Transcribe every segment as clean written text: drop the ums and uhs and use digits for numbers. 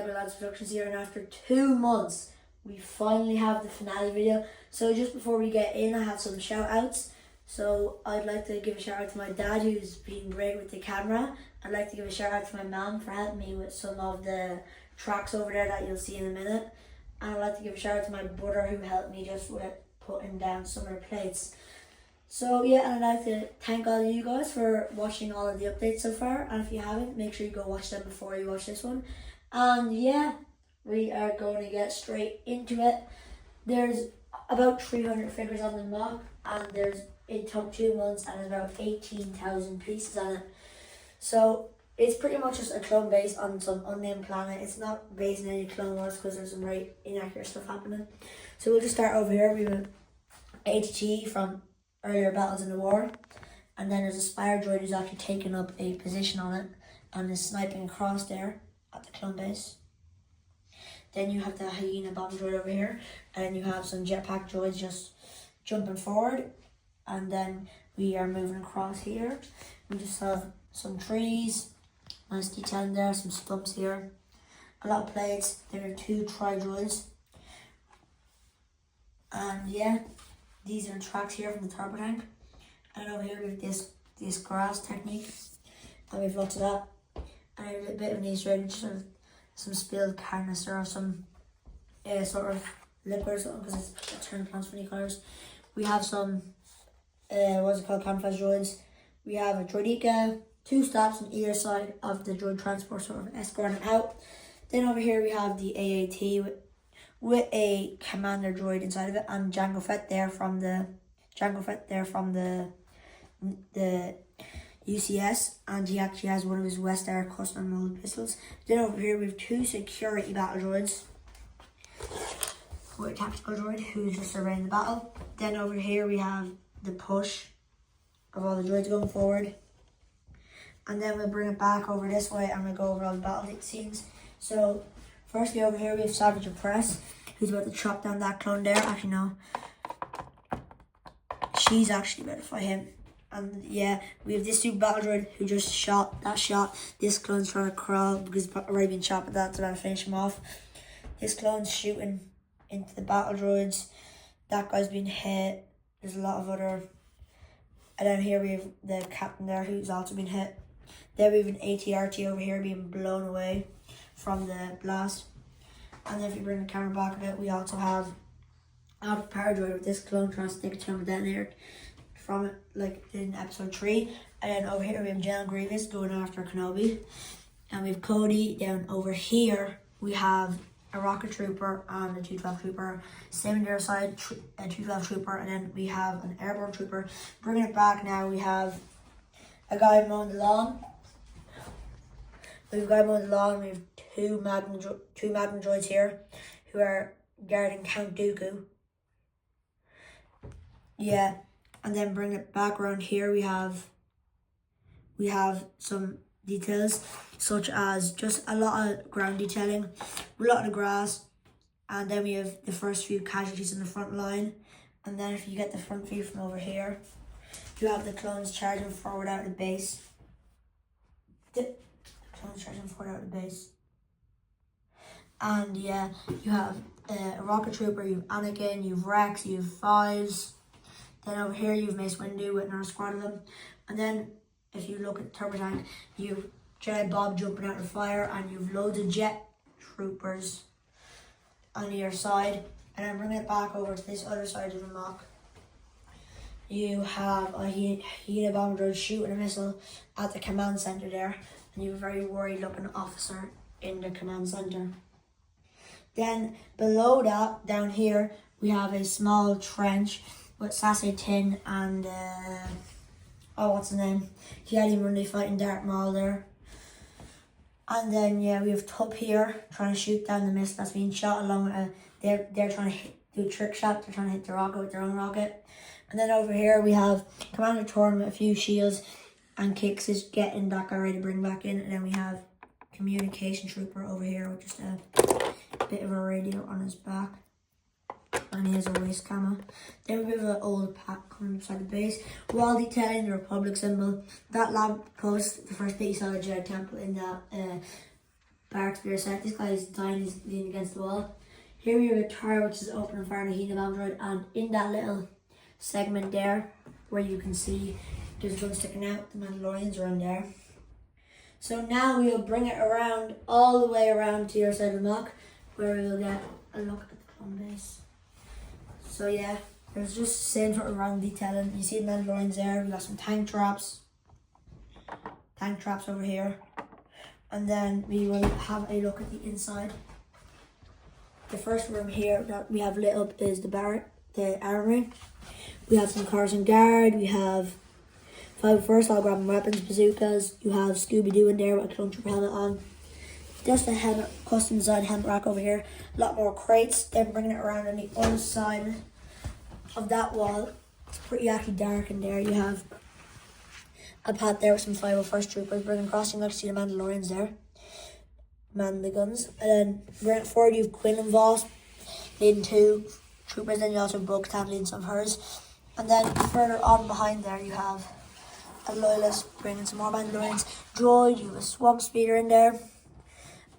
Lads Productions here, and after 2 months we finally have the finale video. So just before we get in, I have some shout outs. So I'd like to give a shout out to my dad, who's been great with the camera. I'd like to give a shout out to my mum for helping me with some of the tracks over there that you'll see in a minute. And I'd like to give a shout out to my brother, who helped me just with putting down some of the plates. So yeah, and I'd like to thank all of you guys for watching all of the updates so far, and if you haven't, make sure you go watch them before you watch this one. And yeah, we are going to get straight into it. There's about 300 figures on the mock, and it took 2 months, and there's about 18,000 pieces on it. So it's pretty much just a clone based on some unnamed planet. It's not based on any Clone Wars because there's some very inaccurate stuff happening. So we'll just start over here. We have ATT from earlier battles in the war, and then there's a Spire droid who's actually taken up a position on it and is sniping across there at the clone base. Then you have the hyena bomb droid over here, and then you have some jetpack droids just jumping forward, and then we are moving across here. We just have some trees, nice detail in there, some stumps here, a lot of plates. There are 2 tri droids, and yeah, these are tracks here from the turbo tank. And over here we have this grass technique, and we have lots of that. And a bit of an Easter egg, just some spilled canister or some sort of liquid or something, because it's turned plants funny colours. We have some camouflage droids. We have a droideka, 2 stops on either side of the droid transport, sort of escorting it out. Then over here we have the AAT with a commander droid inside of it, and Jango Fett there from the UCS, and he actually has one of his West Air custom mold pistols. Then over here we have 2 security battle droids with a tactical droid who's just surveying the battle. Then over here we have the push of all the droids going forward, and then we'll bring it back over this way and we'll go over all the battle scenes. So firstly over here we have Savage Press, who's about to chop down that clone there. Actually no, she's actually about to fight him. And yeah, we have this super battle droid who just shot that shot. This clone's trying to crawl because he's already been shot, but that's about to finish him off. This clone's shooting into the battle droids. That guy's been hit. There's a lot of other. And then here we have the captain there who's also been hit. Then we have an ATRT over here being blown away from the blast. And then if you bring the camera back a bit, we also have a power droid with this clone trying to stick a thermal detonator from it, like in episode 3. And then over here we have General Grievous going after Kenobi, and we have Cody. Down over here we have a rocket trooper and a 212 trooper. Same on the other side, a 212 trooper, and then we have an airborne trooper. Bringing it back now, we have a guy mowing the lawn. We have a guy mowing the lawn. We have two Magnum droids here who are guarding Count Dooku. Yeah. And then bring it back around here, we have some details, such as just a lot of ground detailing, a lot of the grass, and then we have the first few casualties in the front line. And then if you get the front view from over here, you have the clones charging forward out of the base. And yeah, you have a rocket trooper, you have Anakin, you have Rex, you have Fives. Then over here you have Mace Windu with another squad of them. And then if you look at the turbo tank, you have Jedi Bob jumping out of the fire, and you have loads of jet troopers on your side. And then bringing it back over to this other side of the mock, you have a hyena bomb droid shooting a missile at the command center there, and you have a very worried looking officer in the command center. Then below that, down here, we have a small trench with Sassy Tin and what's his name? He had him when they fighting Darth Maul there. And then yeah, we have Tup here trying to shoot down the missile that's being shot along with they're trying to do a trick shot. They're trying to hit the rocket with their own rocket. And then over here we have Commander Torn with a few shields, and Kix is getting that guy ready to bring back in. And then we have Communication Trooper over here with just a bit of a radio on his back. And he has a waist camo. Then we have an old pack coming beside the base. Wall detailing the Republic symbol. That lamp post, the first bit you saw the Jedi Temple in that barracks for your sec. This guy is dying, he's leaning against the wall. Here we have a tower which is open and firing a heat of Android, and in that little segment there where you can see there's a gun sticking out, the Mandalorians are on there. So now we'll bring it around, all the way around to your side of the mock, where we'll get a look at the clone base. So yeah, there's just saying sort of random detailing. You see the Mandalorians there, we got some tank traps over here. And then we will have a look at the inside. The first room here that we have lit up is the armory. We have some cars and guard, we have 501st all grabbing weapons, bazookas. You have Scooby-Doo in there with a clone trooper helmet on. Just a helmet, custom designed helmet rack over here. A lot more crates. Then bringing it around on the other side of that wall. It's pretty actually dark in there. You have a pad there with some 501st troopers bringing across. You can actually see the Mandalorians there. Man the guns. And then right forward you have Quinn and Voss leading 2 troopers. Then you also have Bo-Katan leading some of hers. And then further on behind there you have a loyalist bringing some more Mandalorians. Droid, you have a swamp speeder in there.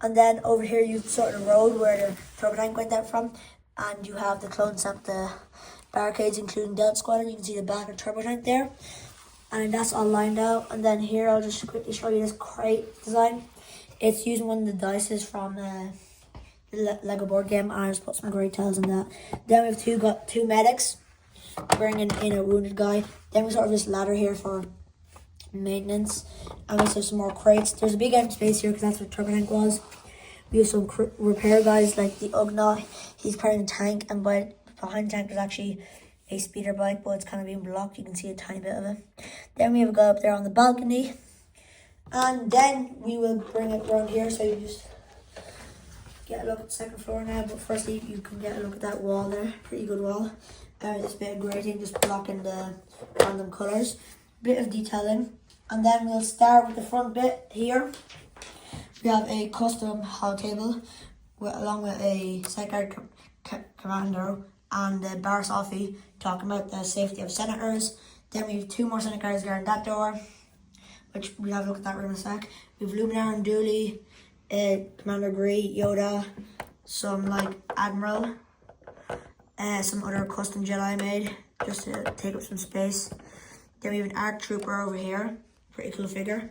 And then over here you've sort of the road where the turbo tank went out from. And you have the clones at the barricades, including Delta Squadron. You can see the back of the turbo tank there. And that's all lined out. And then here I'll just quickly show you this crate design. It's using one of the dices from the Lego board game, and I just put some great tails in that. Then we've got two medics bringing in a wounded guy. Then we sort of this ladder here for maintenance, and we have some more crates. There's a big empty space here because that's what turbo tank was. We have some repair guys like the Ugnaught. He's carrying a tank, and behind the tank there's actually a speeder bike, but it's kind of being blocked. You can see a tiny bit of it. Then we have a guy up there on the balcony, and then we will bring it around here so you just get a look at the second floor now. But firstly you can get a look at that wall there, pretty good wall. This bit of grating just blocking the random colours. Bit of detailing. And then we'll start with the front bit here. We have a custom hall table along with a Side Commander and the Bar Sophie talking about the safety of senators. Then we have 2 more Senate guards guarding that door, which we'll have a look at that room in a sec. We have Luminar and Dooley, Commander Gree, Yoda, some like Admiral, some other custom Jedi made just to take up some space. Then we have an ARC Trooper over here, pretty cool figure.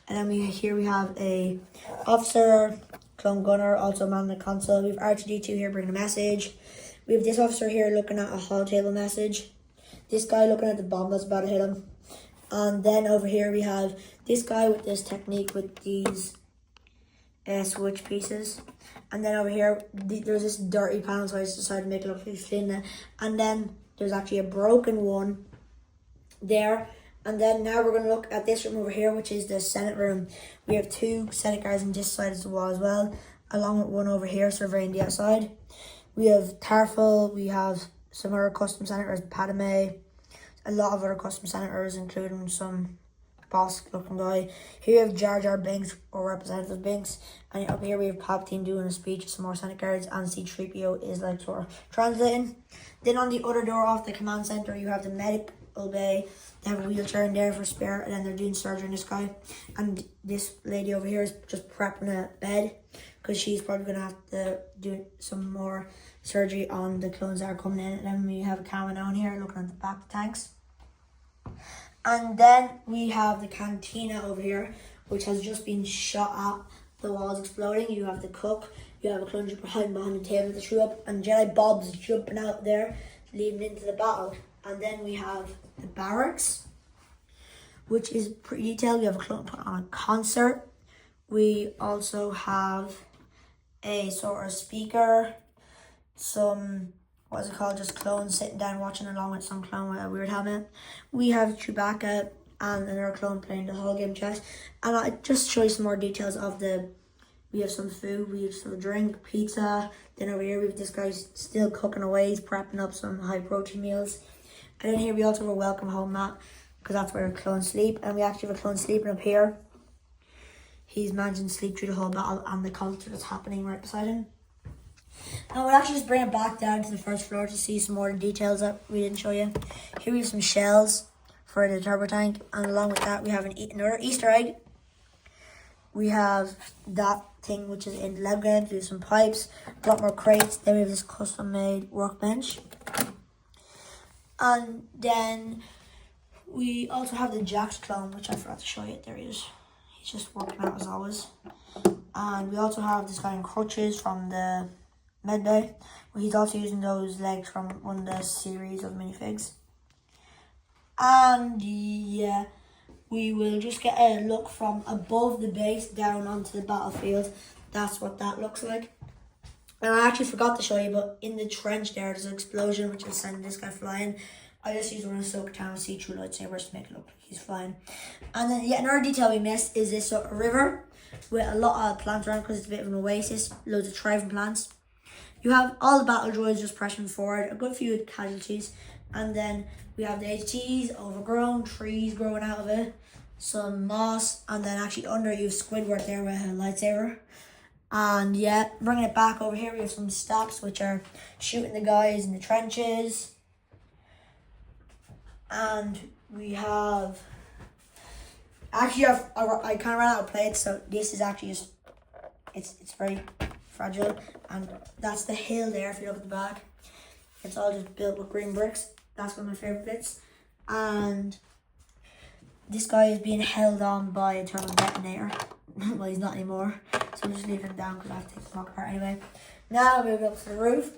And then here we have a officer, clone gunner, also man the console. We have R2D2 here bringing a message. We have this officer here looking at a hall table message. This guy looking at the bomb that's about to hit him. And then over here we have this guy with this technique with these switch pieces. And then over here there's this dirty panel, so I just decided to make it look really clean. And then there's actually a broken one there. And then now we're going to look at this room over here, which is the Senate room. We have 2 Senate guards on this side of the wall as well, along with one over here surveying the outside. We have Tarful, we have some other custom senators, Padme, a lot of other custom senators, including some boss looking guy. Here we have Jar Jar Binks, or Representative Binks, and up here we have Palpatine doing a speech, some more Senate guards, and C-3PO is like sort of translating. Then on the other door off the command center you have the medical bay. They have a wheelchair in there for spare, and then they're doing surgery on this guy. And this lady over here is just prepping a bed because she's probably going to have to do some more surgery on the clones that are coming in. And then we have a camera down here looking at the back of the tanks. And then we have the cantina over here, which has just been shot at. The walls exploding. You have the cook. You have a clone trooper hiding behind the table that threw up, and Jedi Bob's jumping out there, leading into the battle. And then we have the barracks, which is pretty detailed. We have a clone put on a concert. We also have a sort of speaker, some, what's it called, just clones sitting down watching along with some clone with a weird helmet. We have Chewbacca and another clone playing the whole game chess. And I just show you some more details of we have some food, we have some drink, pizza. Then over here we have this guy still cooking away, he's prepping up some high protein meals. And then here we also have a welcome home mat, because that's where the clones sleep. And we actually have a clone sleeping up here. He's managing to sleep through the whole battle and the concert that's happening right beside him. And we'll actually just bring it back down to the first floor to see some more details that we didn't show you. Here we have some shells for the turbo tank, and along with that we have another Easter egg. We have that thing which is in Lego Grande. We have some pipes, a lot more crates. Then we have this custom made workbench. And then we also have the Jack's clone, which I forgot to show you. There he is. He's just working out as always. And we also have this guy in crutches from the med bay. Well, he's also using those legs from one of the series of minifigs. And yeah, we will just get a look from above the base down onto the battlefield. That's what that looks like. And I actually forgot to show you, but in the trench there's an explosion which is sending this guy flying. I just used one of the Soak Town see-through lightsabers to make it look like he's flying. And then yeah, another detail we missed is this sort of river with a lot of plants around because it's a bit of an oasis, loads of thriving plants. You have all the battle droids just pressing forward, a good few casualties, and then we have the HTs, overgrown, trees growing out of it, some moss, and then actually under you have Squidward there with a lightsaber. And yeah, bringing it back over here, we have some stops which are shooting the guys in the trenches. And we have, actually I kind of ran out of plates, so this is actually just, it's very fragile. And that's the hill there if you look at the back. It's all just built with green bricks. That's one of my favourite bits. And this guy is being held on by a thermal detonator. Well, he's not anymore. So I'm just leaving him down because I have to take the mock apart anyway. Now we go up to the roof.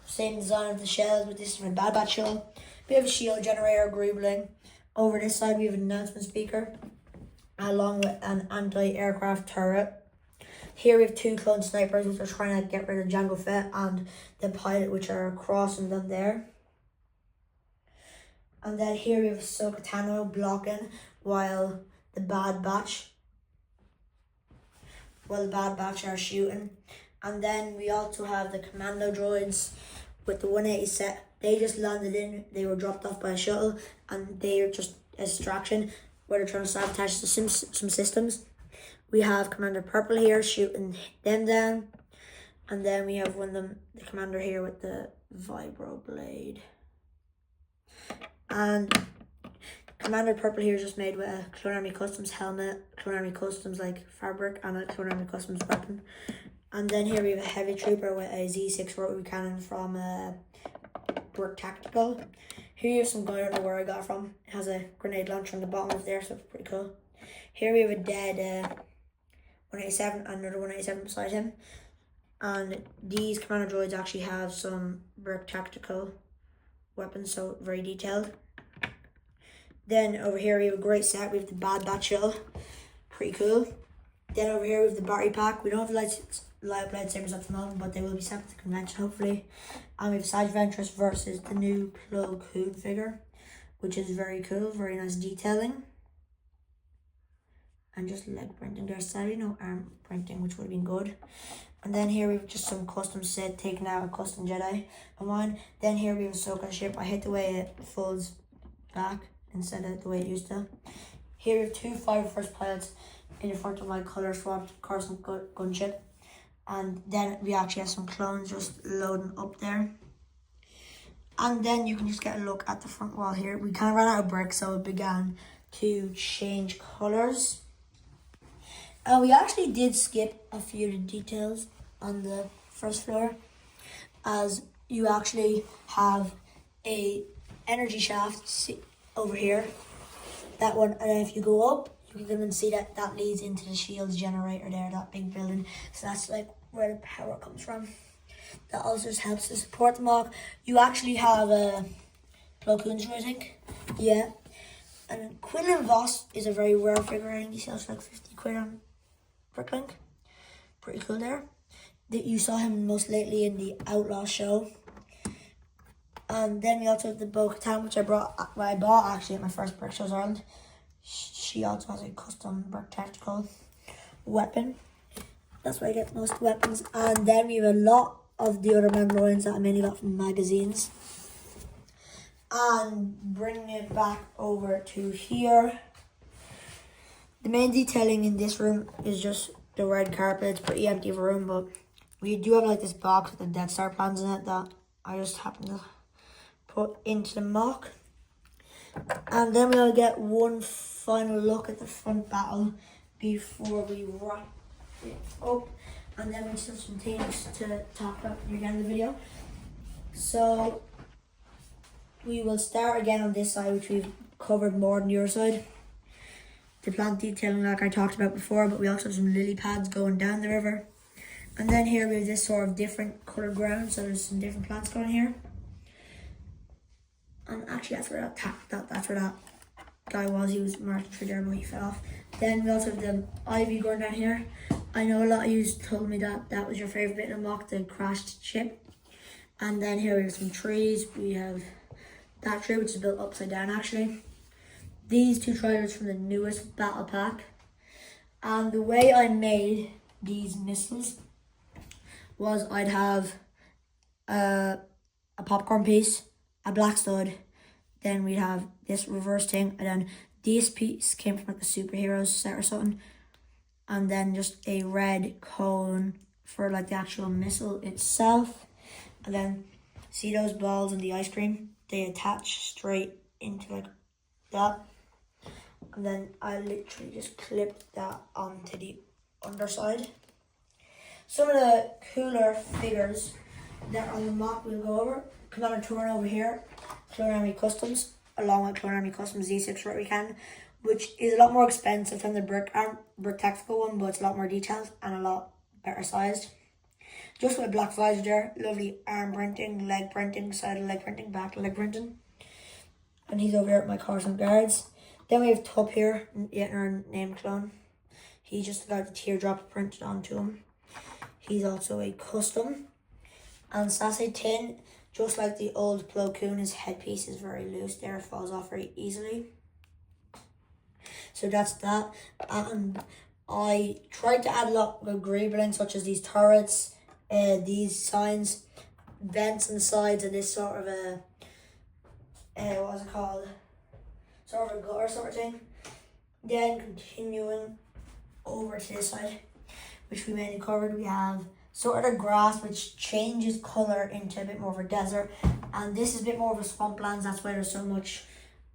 Same design of the shells, but this is from a Bad Batch shell. We have a shield generator greebling. Over this side we have an announcement speaker, along with an anti-aircraft turret. Here we have two clone snipers which are trying to get rid of Jango Fett and the pilot which are crossing them there. And then here we have Ahsoka Tano blocking while the Bad Batch are shooting. And then we also have the commando droids with the 180 set. They just landed in, they were dropped off by a shuttle, and they are just a distraction where they're trying to sabotage some systems. We have Commander Purple here shooting them down. And then we have one of them, the commander here with the vibro blade. And Commander Purple here is just made with a Clone Army Customs helmet, Clone Army Customs like fabric, and a Clone Army Customs weapon. And then here we have a heavy trooper with a Z6 rotary cannon from Brick Tactical. Here you have some guy, I don't know where I got it from. It has a grenade launcher on the bottom of there, so it's pretty cool. Here we have a dead 187 and another 187 beside him. And these commander droids actually have some Brick Tactical weapons, so very detailed. Then over here we have a great set. We have the Bad Batch shell, pretty cool. Then over here we have the battery pack. We don't have light lightsabers at the moment, but they will be sent to the convention hopefully. And we have Sage Ventress versus the new Plo Koon figure, which is very cool, very nice detailing. And just leg printing there, sadly no arm printing, which would have been good. And then here we have just some custom set taken out, a custom Jedi of mine. Then here we have a Ahsoka ship. I hate the way it folds back instead of the way it used to. Here we have two Fighter First pilots in the front of my colour swapped Coruscant gunship. And then we actually have some clones just loading up there. And then you can just get a look at the front wall here. We kind of ran out of bricks, so it began to change colours. And we actually did skip a few of the details on the first floor, as you actually have a energy shaft over here, that one, and then if you go up, you can see that that leads into the shields generator there, that big building. So that's like where the power comes from. That also just helps to support the mock. You actually have a Plo Koons, I think. Yeah. And Quinlan Voss is a very rare figure. I think he sells for like 50 quid on Bricklink. Pretty cool there. You saw him most lately in the Outlaw show. And then we also have the Bo-Katan, which I bought actually at my first Brick Show Ireland. She also has a custom Brick Tactical weapon. That's where I get most weapons. And then we have a lot of the other Mandalorians that I mainly got from magazines. And bringing it back over to here. The main detailing in this room is just the red carpet. It's pretty empty of a room, but we do have like this box with the Death Star plans in it that I just happen to put into the mock. And then we'll get one final look at the front battle before we wrap it up. and then we just have some things to talk about near the end of the video. So we will start again on this side, which we've covered more than your side. The plant detailing like I talked about before, but we also have some lily pads going down the river. And then here we have this sort of different coloured ground, so there's some different plants going here. And actually that's where that's where that guy was. He was marching through there, but he fell off. Then we also have the ivy going down here. I know a lot of you told me that that was your favourite bit of the mock, the crashed ship. And then here we have some trees. We have that tree, which is built upside down actually. These two trailers from the newest battle pack. And the way I made these missiles was I'd have a popcorn piece, a black stud, then we'd have this reverse thing, and then this piece came from like a superheroes set or something, and then just a red cone for like the actual missile itself. And then see those balls in the ice cream? They attach straight into like that. And then I literally just clipped that onto the underside. Some of the cooler figures that are on the mock we'll go over. Come on a tour over here. Clone Army Customs, along with Clone Army Customs Z6 right we can, which is a lot more expensive than the Brick Tactical one, but it's a lot more detailed and a lot better sized. Just with a black visor there, lovely arm printing, leg printing, side of leg printing, back leg printing. And he's over here at my Coruscant Guards. Then we have Tup here, yet our name clone. He just got the teardrop printed onto him. He's also a custom. And Sassy Tin, just like the old Plo Koon, his headpiece is very loose there, it falls off very easily. So that's that. And I tried to add a lot of greebling, such as these turrets, these signs, vents on the sides, and this sort of a, what was it called? Sort of a gutter sort of thing. Then continuing over to this side, which we mainly covered, we have sort of the grass which changes colour into a bit more of a desert, and this is a bit more of a swamplands. That's why there's so much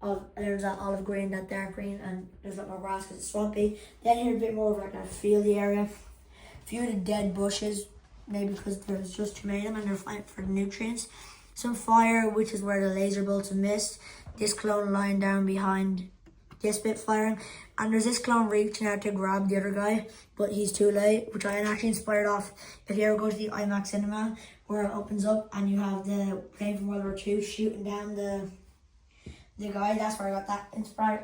of, there's that olive green, that dark green, and there's a lot more grass because it's swampy. Then here's a bit more of like a fieldy area. A few of the dead bushes, maybe because there's just too many of them and they're fighting for the nutrients. Some fire, which is where the laser bolts have missed. This clone lying down behind this bit firing, and there's this clone reaching out to grab the other guy, but he's too late, which I am actually inspired off. If you ever go to the IMAX cinema where it opens up and you have the plane from World War II shooting down the guy, that's where I got that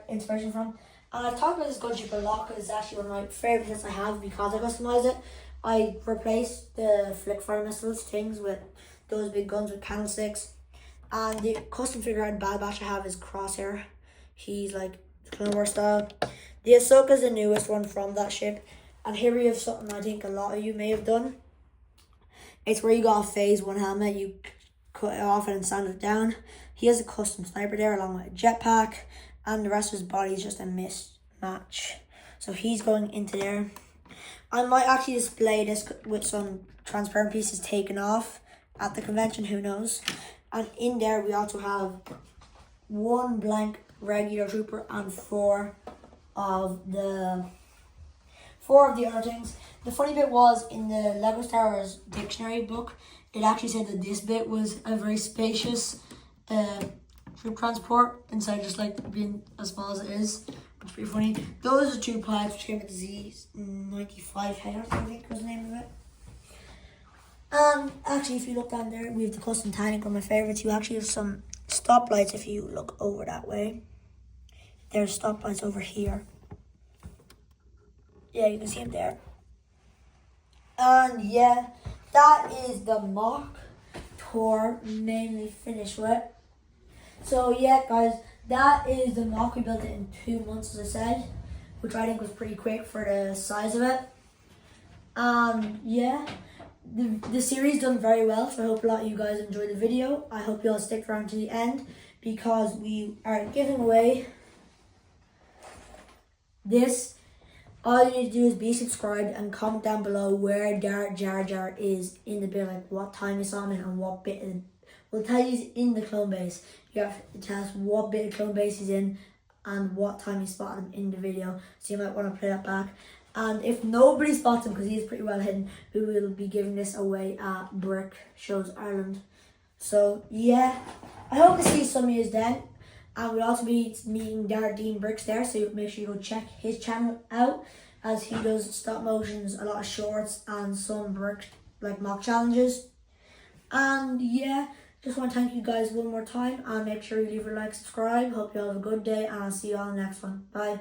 inspiration from. And I've talked about this gunship a lot because it's actually one of my favourite sets I have because I customized it. I replaced the flick fire missiles things with those big guns with candlesticks. And the custom figure out Bad Batch I have is Crosshair. He's like Clone Wars style. The Ahsoka's the newest one from that ship. And here we have something I think a lot of you may have done. It's where you got a phase 1 helmet, you cut it off and sand it down. He has a custom sniper there along with a jetpack, and the rest of his body is just a mismatch. So he's going into there. I might actually display this with some transparent pieces taken off at the convention, who knows. And in there we also have one blank regular trooper and four of the other things. The funny bit was, in the Lego Star Wars dictionary book, it actually said that this bit was a very spacious troop transport instead of just like being as small as it is, which is pretty funny. Those are two pipes which came with the Z95 header, I think was the name of it. And actually, if you look down there, we have the custom tank, one of my favourites. You actually have some stoplights if you look over that way. There's stoplights over here. Yeah, you can see them there. And yeah, that is the mock tour mainly finished with. So yeah, guys, that is the mock. We built it in 2 months, as I said, which I think was pretty quick for the size of it. Yeah, the series done very well, so I hope a lot of you guys enjoyed the video. I hope you all stick around to the end because we are giving away this. All you need to do is be subscribed and comment down below where Jar Jar is in the bit, like what time you saw him in and what bit. We'll tell you he's in the clone base. You have to tell us what bit of clone base he's in and what time you spotted him in the video. So you might want to play that back. And if nobody spots him, because he's pretty well hidden, we will be giving this away at Brick Shows Ireland. So yeah, I hope to see some of you then. And we'll also be meeting Dean Bricks there, so make sure you go check his channel out, as he does stop motions, a lot of shorts, and some brick like mock challenges. And yeah, just want to thank you guys one more time, and make sure you leave a like, subscribe. Hope you all have a good day, and I'll see you on the next one. Bye.